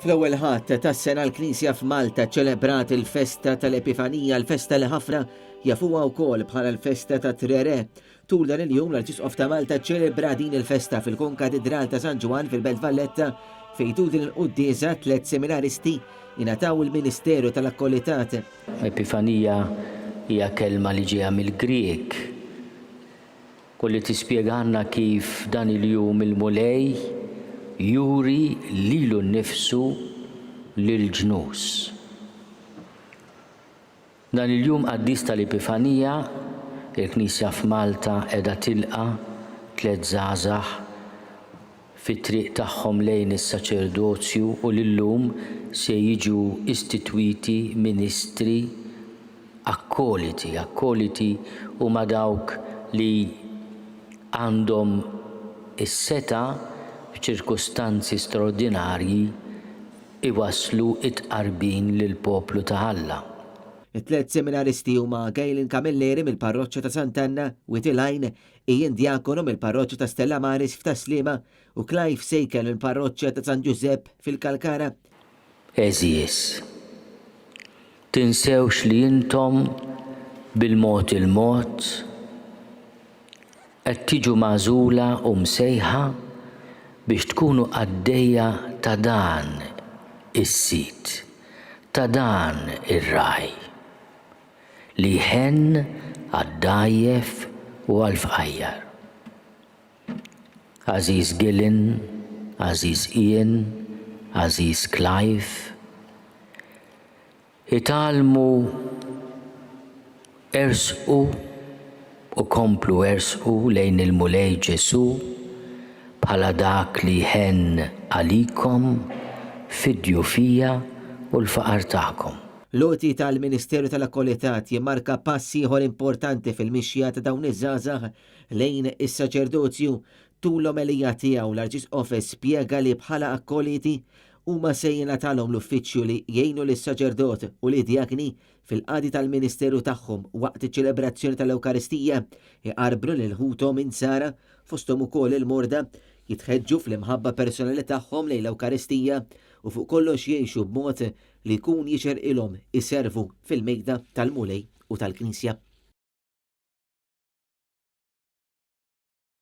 Fl-ewwel ħadd tas-sena l-Knisja f'Malta ċelebrat il-Festa tal-Epifanija, l-festa li ħafna jafuha wkoll bħala l-Festa ta' Trere. Tul dan il-jum l-Arċisqof ta' Malta ċelebra din il-festa fil-Konkatedral ta' San Ġwan fil-Belt Valletta fejn din il-quddiesa 3 seminaristi ingħataw il-Ministeru tal-Akkollitat. Epifanija hija kelma li ġejja mill-Griek. Kolli tispjegana kif dan il-jum il-mulej juri lilu nnifsu lil-ġnus. Dan il-jum qaddis tal-Epifanija, il-Knisja f'Malta qiegħda tilqa' 3 żgħażagħ fit-triq tagħhom lejn is-saċerdozju u lillum se jiġu istitwiti ministri akkoliti. Akkoliti huma dawk li għandhom is-seta' f'ċirkustanzi straordinarji iwasslu it-qarbin lill-poplu ta' Alla. It-3 seminaristi huma Gejlin Kamilleri mill-Parroċċja ta' Sant'Anna, Witilajn, Ian Diakonu mill-Parroċċja ta' Stella Maris f'Taslima u Clive Sejkel mill-Parroċċja ta' San Giuseppe fil-Kalkara. Eżies, tinsewx li intom bil-mod il-mod qed tiġu magħżula u msejħa biex tkunu għaddejja ta' dan is-sit, ta' dan ir-raj li ħen għaddajjef u għal-fqajjar. Aziz Gillen, Aziz Ian, Aziz Clive, italmu ersqu u komplu ersqu lejn il-mulej Ġesu bħala dak li ħen għalikom fid-djufija u l-faqar tagħkom. Loti tal-Ministeru tal-Akkollitat jimmarka pass ieħor importanti fil-mixja ta' dawn iż-żgħażagħ lejn is-saċerdozju. Tul l-omelija tiegħu l-Arċisqof spjega li bħala akkoliti huma se jingħatalhom l-uffiċċju li jgħinu lis-saċerdot u li djakni fil-qadi tal-Ministeru tagħhom waqt iċ-ċelebrazzjoni tal-Ewkaristija iqarbru lil ħuthom insara fosthom ukoll il-morda jitħeġġu fl-imħabba personali tagħhom lejn l-Ewkaristija u fuq kollox jgħixu b'mod li jkun jixerqilhom iservu fil-mejda tal-mulej u tal-Knisja.